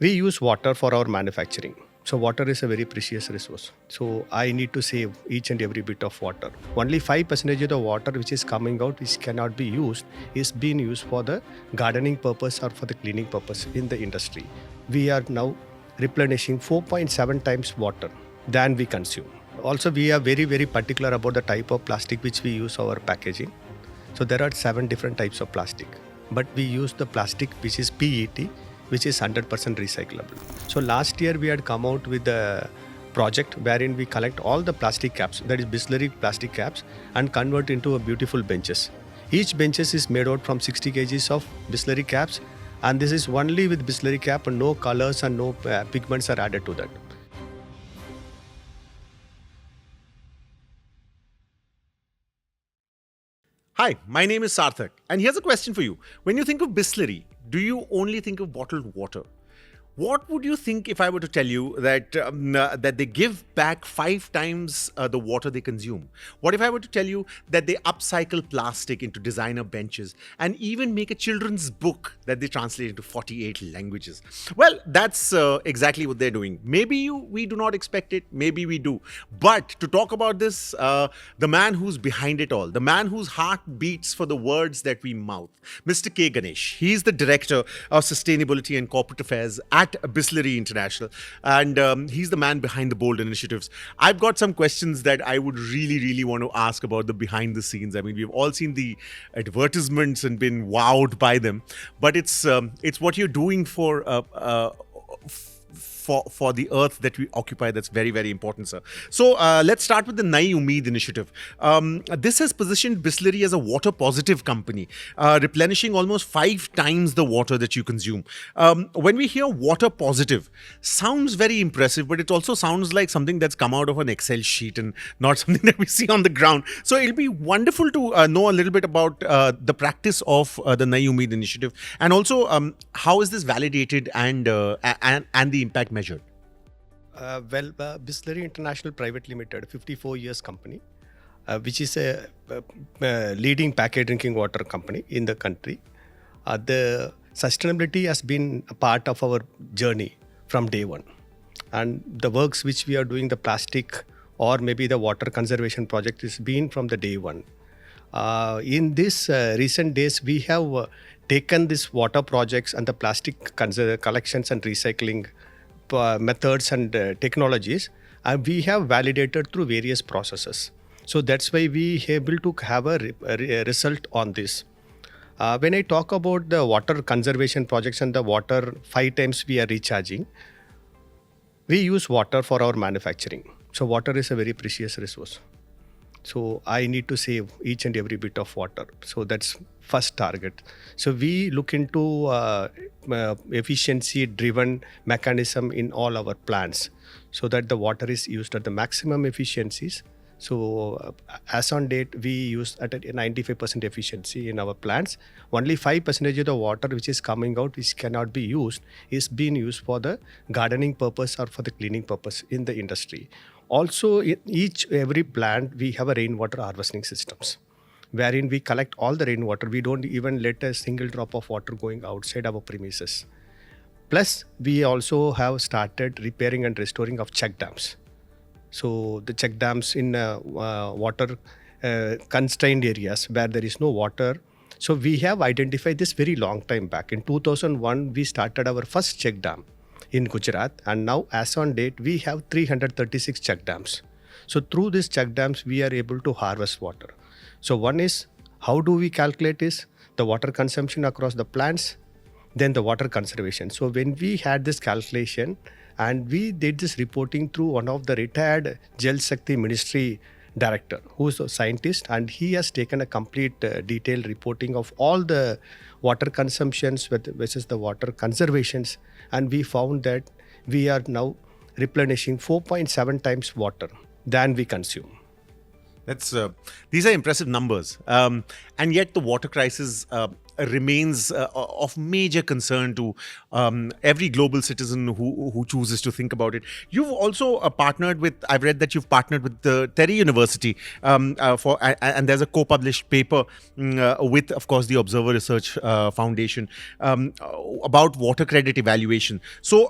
We use water for our manufacturing. So water is a very precious resource. So I need to save each and every bit of water. Only 5% of the water which is coming out, which cannot be used, is being used for the gardening purpose or for the cleaning purpose in the industry. We are now replenishing 4.7 times water than we consume. Also, we are very, very particular about the type of plastic which we use our packaging. So there are 7 different types of plastic, but we use the plastic which is PET, which is 100% recyclable. So last year we had come out with a project wherein we collect all the plastic caps, that is Bisleri plastic caps, and convert into a beautiful benches. Each benches is made out from 60 kgs of Bisleri caps, and this is only with Bisleri cap, and no colors and no pigments are added to that. Hi, my name is Sarthak, and here's a question for you. When you think of Bisleri, do you only think of bottled water? What would you think if I were to tell you that that they give back 5 times the water they consume? What if I were to tell you that they upcycle plastic into designer benches and even make a children's book that they translate into 48 languages? Well, that's exactly what they're doing. Maybe we do not expect it, maybe we do. But to talk about this, the man who's behind it all, the man whose heart beats for the words that we mouth, Mr. K. Ganesh. He's the Director of Sustainability and Corporate Affairs at Bisleri International, and he's the man behind the bold initiatives. I've got some questions that I would really want to ask about the behind the scenes. I mean, we've all seen the advertisements and been wowed by them, but it's what you're doing for the earth that we occupy that's very important, sir. So let's start with the Nayi Umeed initiative. This has positioned Bisleri as a water positive company, replenishing almost 5 times the water that you consume. When we hear water positive, sounds very impressive, but it also sounds like something that's come out of an Excel sheet and not something that we see on the ground. So it'll be wonderful to know a little bit about the practice of the Nayi Umeed initiative, and also how is this validated and the impact measured? Bisleri International Private Limited, 54 years company, which is a leading packaged drinking water company in the country. The sustainability has been a part of our journey from day one. And the works which we are doing, the plastic or maybe the water conservation project, has been from the day one. In this recent days, we have taken these water projects and the plastic collections and recycling methods and technologies, and we have validated through various processes. So that's why we are able to have a result on this. When I talk about the water conservation projects and the water 5 times we are recharging, we use water for our manufacturing. So water is a very precious resource. So I need to save each and every bit of water. So that's first target. So we look into efficiency driven mechanism in all our plants so that the water is used at the maximum efficiencies. So as on date, we use at a 95% efficiency in our plants. Only 5% of the water which is coming out, which cannot be used, is being used for the gardening purpose or for the cleaning purpose in the industry. Also, in every plant, we have a rainwater harvesting systems, wherein we collect all the rainwater. We don't even let a single drop of water going outside our premises. Plus, we also have started repairing and restoring of check dams. So the check dams in water constrained areas where there is no water. So we have identified this very long time back. In 2001, we started our first check dam in Gujarat, and now as on date, we have 336 check dams. So through these check dams, we are able to harvest water. So one is, how do we calculate this? The water consumption across the plants, then the water conservation. So when we had this calculation, and we did this reporting through one of the retired Jal Shakti Ministry director, who is a scientist, and he has taken a complete detailed reporting of all the water consumptions versus the water conservations, and we found that we are now replenishing 4.7 times water than we consume. These are impressive numbers, and yet the water crisis remains of major concern to every global citizen who chooses to think about it. You've also partnered with, I've read that you've partnered with the Terry University and there's a co-published paper with, of course, the Observer Research Foundation about water credit evaluation. So,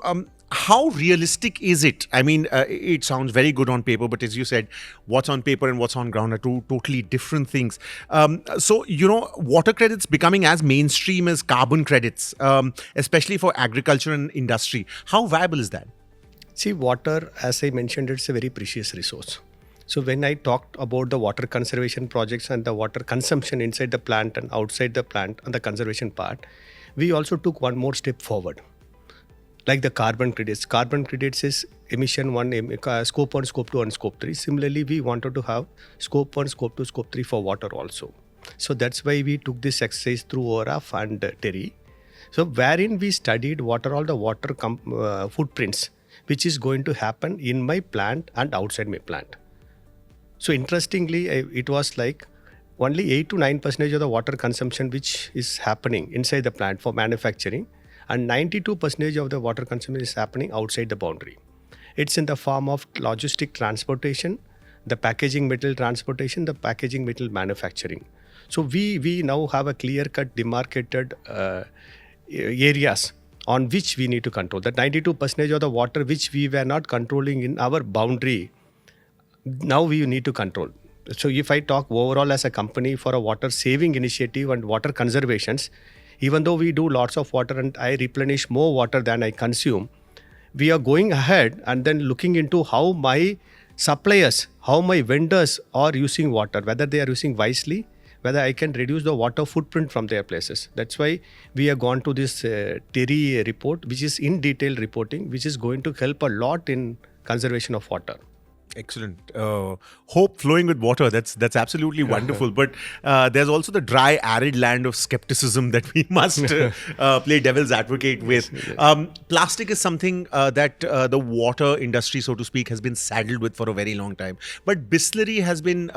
how realistic is it? I mean, it sounds very good on paper, but as you said, what's on paper and what's on ground are two totally different things. So, water credits becoming as mainstream as carbon credits, especially for agriculture and industry. How viable is that? See, water, as I mentioned, it's a very precious resource. So when I talked about the water conservation projects and the water consumption inside the plant and outside the plant and the conservation part, we also took one more step forward. Like the carbon credits. Carbon credits is emission 1, scope 1, scope 2 and scope 3. Similarly, we wanted to have scope 1, scope 2, scope 3 for water also. So that's why we took this exercise through ORAF and Terry. So wherein we studied what are all the water footprints which is going to happen in my plant and outside my plant. So interestingly, it was like only 8 to 9% of the water consumption which is happening inside the plant for manufacturing, and 92% of the water consumption is happening outside the boundary. It's in the form of logistic transportation, the packaging material transportation, the packaging material manufacturing. So we now have a clear-cut demarcated areas on which we need to control. That 92% of the water which we were not controlling in our boundary, now we need to control. So if I talk overall as a company for a water saving initiative and water conservations, even though we do lots of water and I replenish more water than I consume, we are going ahead and then looking into how my suppliers, how my vendors are using water, whether they are using wisely, whether I can reduce the water footprint from their places. That's why we have gone to this Terry report, which is in detail reporting, which is going to help a lot in conservation of water. Excellent. Hope flowing with water. That's absolutely wonderful. But there's also the dry, arid land of skepticism that we must play devil's advocate with. Plastic is something that the water industry, so to speak, has been saddled with for a very long time. But Bisleri has been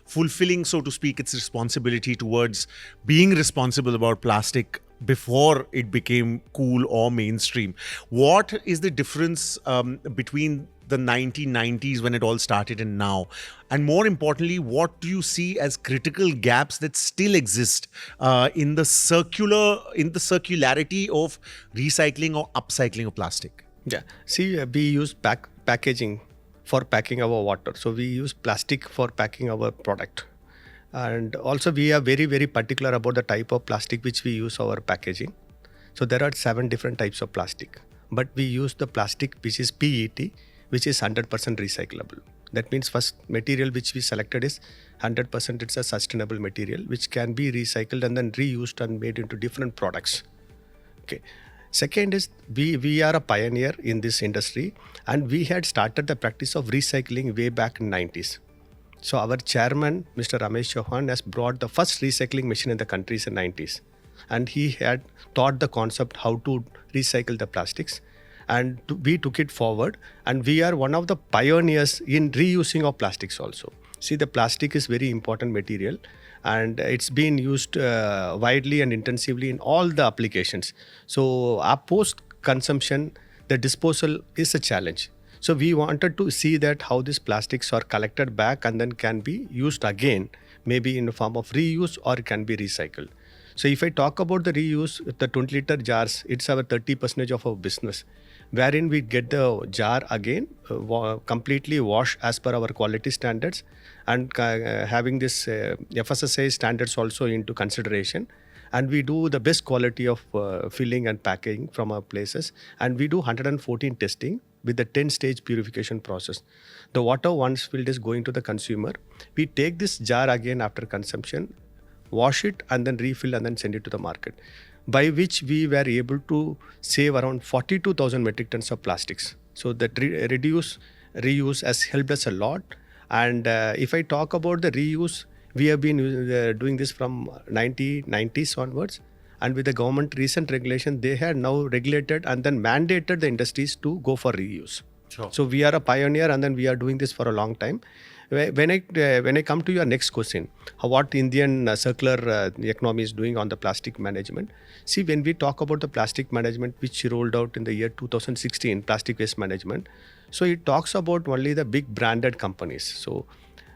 fulfilling, so to speak, its responsibility towards being responsible about plastic before it became cool or mainstream. What is the difference between the 1990s when it all started and now? And more importantly, what do you see as critical gaps that still exist in the circularity of recycling or upcycling of plastic? Yeah. See, we use packaging for packing our water. So we use plastic for packing our product. And also we are very, very particular about the type of plastic which we use our packaging. So there are 7 different types of plastic. But we use the plastic which is PET, which is 100% recyclable. That means first material which we selected is 100%, it's a sustainable material which can be recycled and then reused and made into different products. Okay. Second is we are a pioneer in this industry, and we had started the practice of recycling way back in 90s. So our chairman, Mr. Ramesh Chauhan, has brought the first recycling machine in the country in the 90s. And he had taught the concept how to recycle the plastics. And we took it forward. And we are one of the pioneers in reusing of plastics also. See, the plastic is very important material. And it's been used widely and intensively in all the applications. So our post-consumption, the disposal is a challenge. So we wanted to see that how these plastics are collected back and then can be used again, maybe in the form of reuse or it can be recycled. So if I talk about the reuse, the 20-liter jars, it's our 30% of our business, wherein we get the jar again, completely washed as per our quality standards, and having this FSSAI standards also into consideration. And we do the best quality of filling and packing from our places. And we do 114 testing with the 10-stage purification process. The water once filled is going to the consumer. We take this jar again after consumption, wash it and then refill and then send it to the market, by which we were able to save around 42,000 metric tons of plastics. So that reuse has helped us a lot. And if I talk about the reuse, we have been doing this from 1990s onwards. And with the government recent regulation, they had now regulated and then mandated the industries to go for reuse. Sure. So we are a pioneer and then we are doing this for a long time. When I come to your next question, what Indian circular economy is doing on the plastic management. See, when we talk about the plastic management, which rolled out in the year 2016, plastic waste management, so it talks about only the big branded companies. So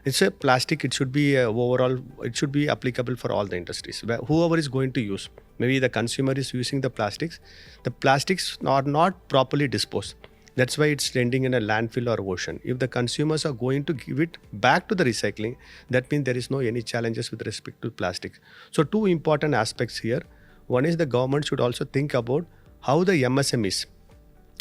it's a plastic. It should be overall. It should be applicable for all the industries. Whoever is going to use, maybe the consumer is using the plastics. The plastics are not properly disposed. That's why it's ending in a landfill or ocean. If the consumers are going to give it back to the recycling, that means there is no any challenges with respect to plastics. So two important aspects here. One is the government should also think about how the MSMEs,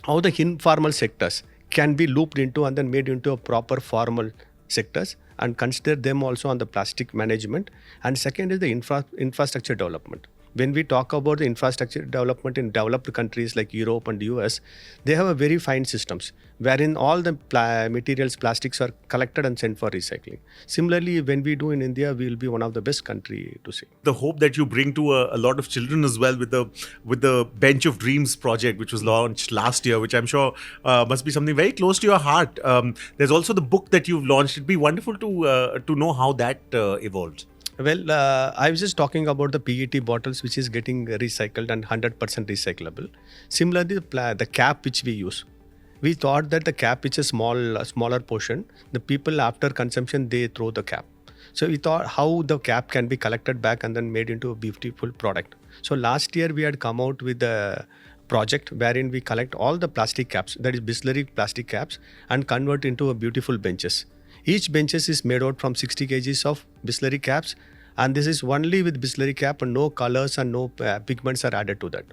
how the informal sectors can be looped into and then made into a proper formal sectors and consider them also on the plastic management. And second is the infrastructure development. When we talk about the infrastructure development in developed countries like Europe and US, they have a very fine systems wherein all the materials, plastics are collected and sent for recycling. Similarly, when we do in India, we will be one of the best country to see. The hope that you bring to a lot of children as well with the Bench of Dreams project, which was launched last year, which I'm sure must be something very close to your heart. There's also the book that you've launched. It'd be wonderful to know how that evolved. Well, I was just talking about the PET bottles, which is getting recycled and 100% recyclable. Similarly, the cap which we use. We thought that the cap, which is smaller portion, the people after consumption, they throw the cap. So we thought how the cap can be collected back and then made into a beautiful product. So last year we had come out with a project wherein we collect all the plastic caps, that is Bisleri plastic caps, and convert into a beautiful benches. Each benches is made out from 60 kgs of Bisleri caps, and this is only with Bisleri cap and no colors and no pigments are added to that.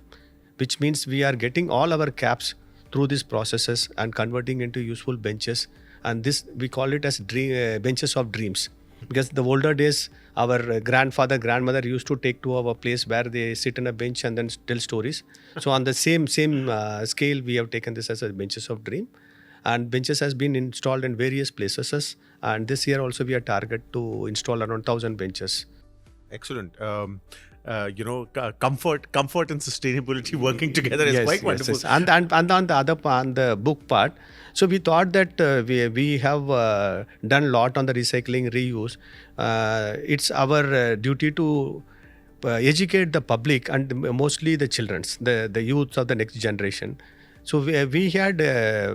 Which means we are getting all our caps through these processes and converting into useful benches. And this, we call it as benches of dreams. Because the older days, our grandfather, grandmother used to take to our place where they sit on a bench and then tell stories. So on the same scale, we have taken this as a benches of dream. And benches has been installed in various places. And this year also we are target to install around 1,000 benches. Excellent. Comfort and sustainability working together is quite wonderful. Yes. And on the other part, on the book part, so we thought that we have done a lot on the recycling, reuse. It's our duty to educate the public and mostly the children's, the youths of the next generation. So we had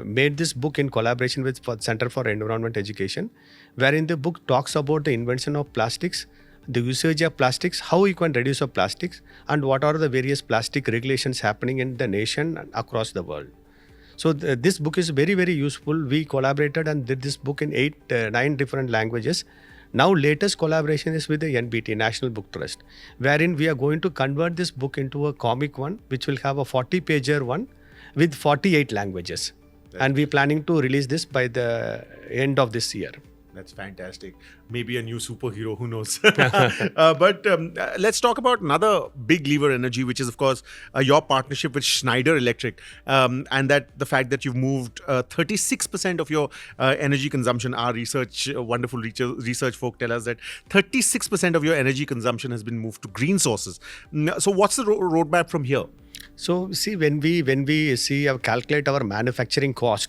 made this book in collaboration with Center for Environment Education, wherein the book talks about the invention of plastics, the usage of plastics, how we can reduce of plastics, and what are the various plastic regulations happening in the nation and across the world. So this book is very, very useful. We collaborated and did this book in 9 different languages. Now latest collaboration is with the NBT, National Book Trust, wherein we are going to convert this book into a comic one, which will have a 40-pager one with 48 languages. And we're planning to release this by the end of this year. That's fantastic. Maybe a new superhero, who knows? But let's talk about another big lever energy, which is, of course, your partnership with Schneider Electric. And that the fact that you've moved 36% of your energy consumption. Our wonderful research folk tell us that 36% of your energy consumption has been moved to green sources. So what's the roadmap from here? So see, when we see calculate our manufacturing cost,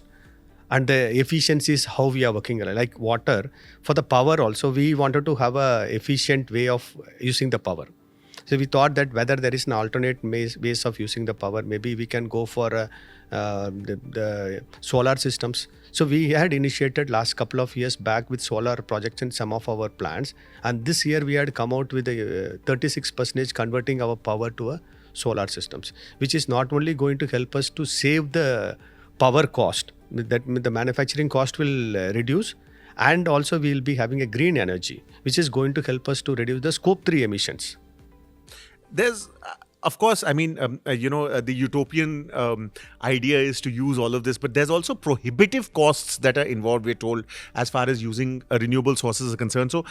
and the efficiencies, how we are working, like water, for the power also, we wanted to have a efficient way of using the power. So we thought that whether there is an alternate ways of using the power, maybe we can go for the solar systems. So we had initiated last couple of years back with solar projects in some of our plants. And this year we had come out with a 36% converting our power to a solar systems, which is not only going to help us to save the power cost, that the manufacturing cost will reduce, and also we will be having a green energy, which is going to help us to reduce the scope 3 emissions. There's, of course, I mean, the utopian idea is to use all of this, but there's also prohibitive costs that are involved, we're told, as far as using renewable sources are concerned. So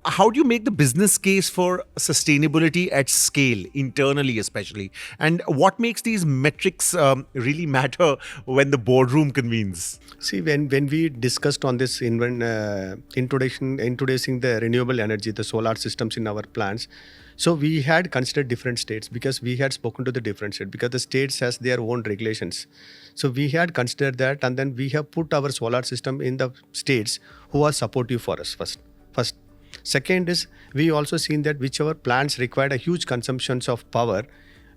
how do you make the business case for sustainability at scale, internally especially? And what makes these metrics really matter when the boardroom convenes? See, when we discussed on this introducing the renewable energy, the solar systems in our plants, So we had considered different states because we had spoken to the different states because the states has their own regulations. So we had considered that, and then we have put our solar system in the states who are supportive for us first. Second is we also seen that whichever plants required a huge consumptions of power,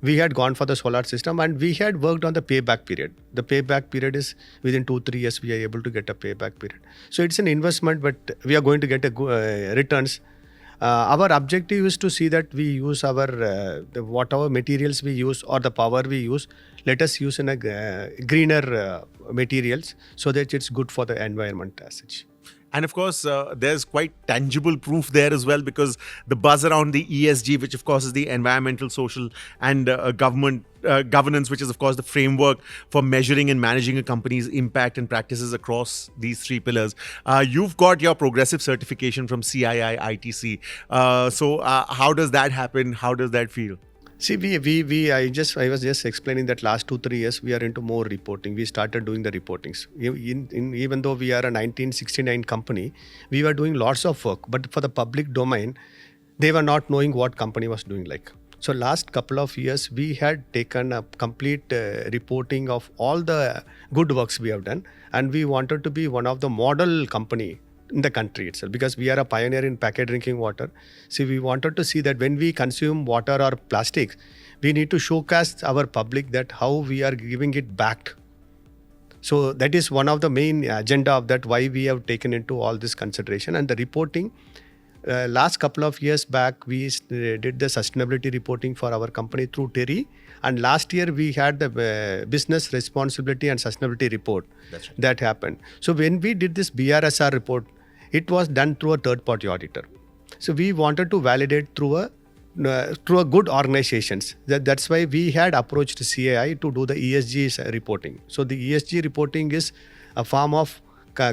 we had gone for the solar system, and we had worked on the payback period. The payback period is within 2-3 years we are able to get a payback period. So it's an investment, but we are going to get a returns. Our objective is to see that we use our whatever materials we use or the power we use, let us use in a greener materials so that it's good for the environment as such. And of course, there's quite tangible proof there as well, because the buzz around the ESG, which of course is the environmental, social, and governance, which is of course the framework for measuring and managing a company's impact and practices across these three pillars. You've got your progressive certification from CII ITC. So how does that happen? How does that feel? See, I was just explaining that last 2-3 years we are into more reporting. We started doing the reportings. Even though we are a 1969 company, we were doing lots of work. But for the public domain, they were not knowing what company was doing like. So last couple of years, we had taken a complete reporting of all the good works we have done, and we wanted to be one of the model company in the country itself, because we are a pioneer in packet drinking water. See, we wanted to see that when we consume water or plastics, we need to showcase our public that how we are giving it back. So that is one of the main agenda of that, why we have taken into all this consideration. And the reporting, last couple of years back, we did the sustainability reporting for our company through TERI. And last year we had the business responsibility and sustainability report. That's right. That happened. So when we did this BRSR report, it was done through a third-party auditor. So we wanted to validate through a good organizations. That's why we had approached CAI to do the ESG reporting. So the ESG reporting is a form of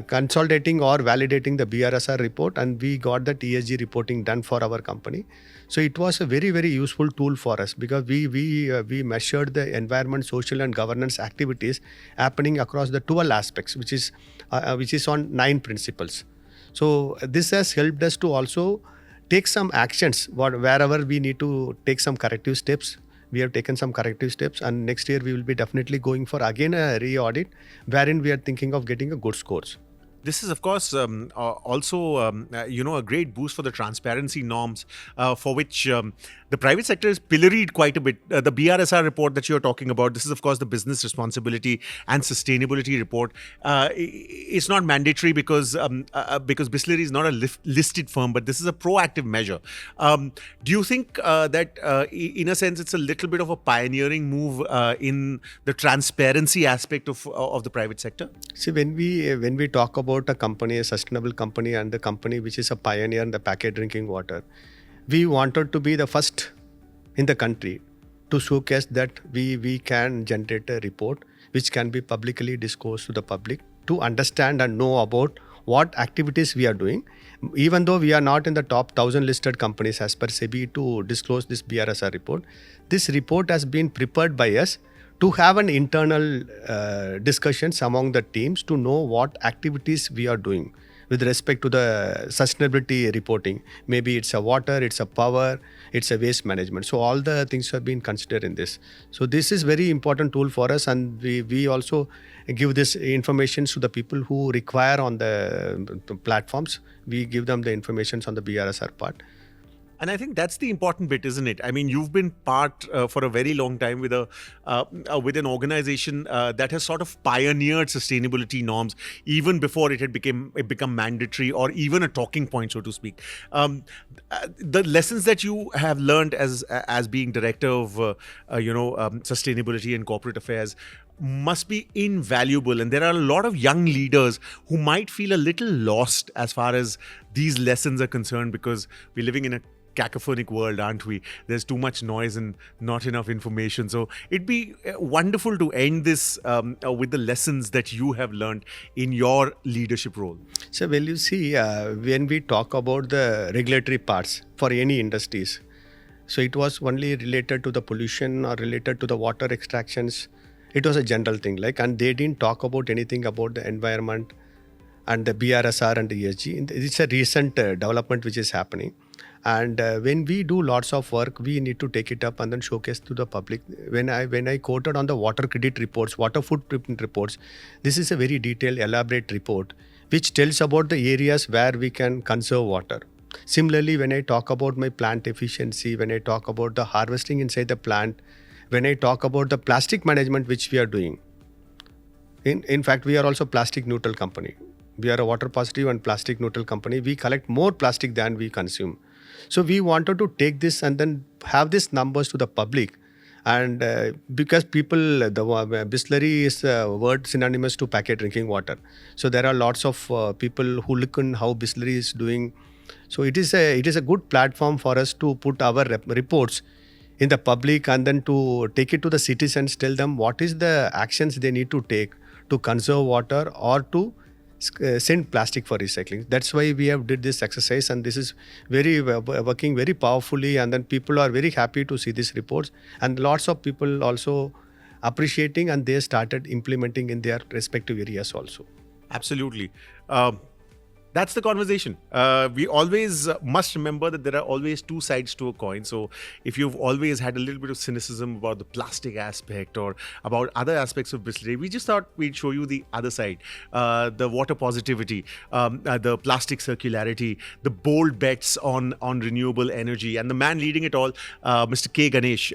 consolidating or validating the BRSR report, and we got that ESG reporting done for our company. So it was a very, very useful tool for us, because we measured the environment, social and governance activities happening across the 12 aspects, which is on 9 principles. So this has helped us to also take some actions wherever we need to take some corrective steps. We have taken some corrective steps, and next year we will be definitely going for again a re-audit, wherein we are thinking of getting a good scores. This is, of course, also a great boost for the transparency norms, for which the private sector is pilloried quite a bit. The BRSR report that you're talking about, this is, of course, the business responsibility and sustainability report. It's not mandatory because Bisleri is not a listed firm, but this is a proactive measure. Do you think that, in a sense, it's a little bit of a pioneering move in the transparency aspect of the private sector? See, when we talk about a company, a sustainable company, and the company which is a pioneer in the packet drinking water, we wanted to be the first in the country to showcase that we can generate a report which can be publicly disclosed to the public to understand and know about what activities we are doing. Even though we are not in the top 1,000 listed companies as per SEBI to disclose this BRSR report, this report has been prepared by us to have an internal discussions among the teams to know what activities we are doing with respect to the sustainability reporting. Maybe it's a water, it's a power, it's a waste management. So all the things have been considered in this. So this is very important tool for us, and we also give this information to the people who require on the platforms. We give them the information on the BRSR part. And I think that's the important bit, isn't it? I mean, you've been part for a very long time with an organization that has sort of pioneered sustainability norms even before it had become mandatory or even a talking point, so to speak. The lessons that you have learned as being director of sustainability and corporate affairs must be invaluable, and there are a lot of young leaders who might feel a little lost as far as these lessons are concerned, because we're living in a cacophonic world, aren't we? There's too much noise and not enough information. So it'd be wonderful to end this with the lessons that you have learned in your leadership role. So, well, you see, when we talk about the regulatory parts for any industries, so it was only related to the pollution or related to the water extractions. It was a general thing, and they didn't talk about anything about the environment and the BRSR and the ESG. It's a recent development which is happening. And when we do lots of work, we need to take it up and then showcase to the public. When I quoted on the water credit reports, water footprint reports, this is a very detailed, elaborate report which tells about the areas where we can conserve water. Similarly, when I talk about my plant efficiency, when I talk about the harvesting inside the plant, when I talk about the plastic management which we are doing. In fact, we are also plastic neutral company. We are a water positive and plastic neutral company. We collect more plastic than we consume. So we wanted to take this and then have these numbers to the public. And because people, Bisleri is a word synonymous to packet drinking water. So there are lots of people who look on how Bisleri is doing. So it is a good platform for us to put our reports in the public and then to take it to the citizens, tell them what is the actions they need to take to conserve water or to send plastic for recycling. That's why we have did this exercise, and this is working very powerfully, and then people are very happy to see these reports, and lots of people also appreciating, and they started implementing in their respective areas also. Absolutely. That's the conversation. We always must remember that there are always two sides to a coin. So if you've always had a little bit of cynicism about the plastic aspect or about other aspects of Bisleri, we just thought we'd show you the other side. The water positivity, the plastic circularity, the bold bets on renewable energy, and the man leading it all, Mr. Ganesh,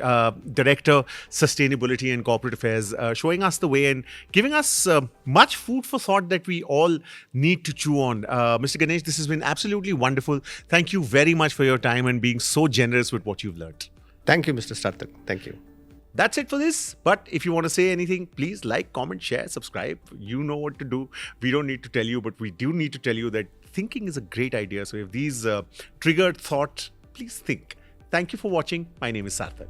Director, Sustainability and Corporate Affairs, showing us the way and giving us much food for thought that we all need to chew on. Mr. Ganesh, this has been absolutely wonderful. Thank you very much for your time and being so generous with what you've learned. Thank you, Mr. Sarthak. Thank you. That's it for this. But if you want to say anything, please like, comment, share, subscribe. You know what to do. We don't need to tell you, but we do need to tell you that thinking is a great idea. So if these triggered thought, please think. Thank you for watching. My name is Sarthak.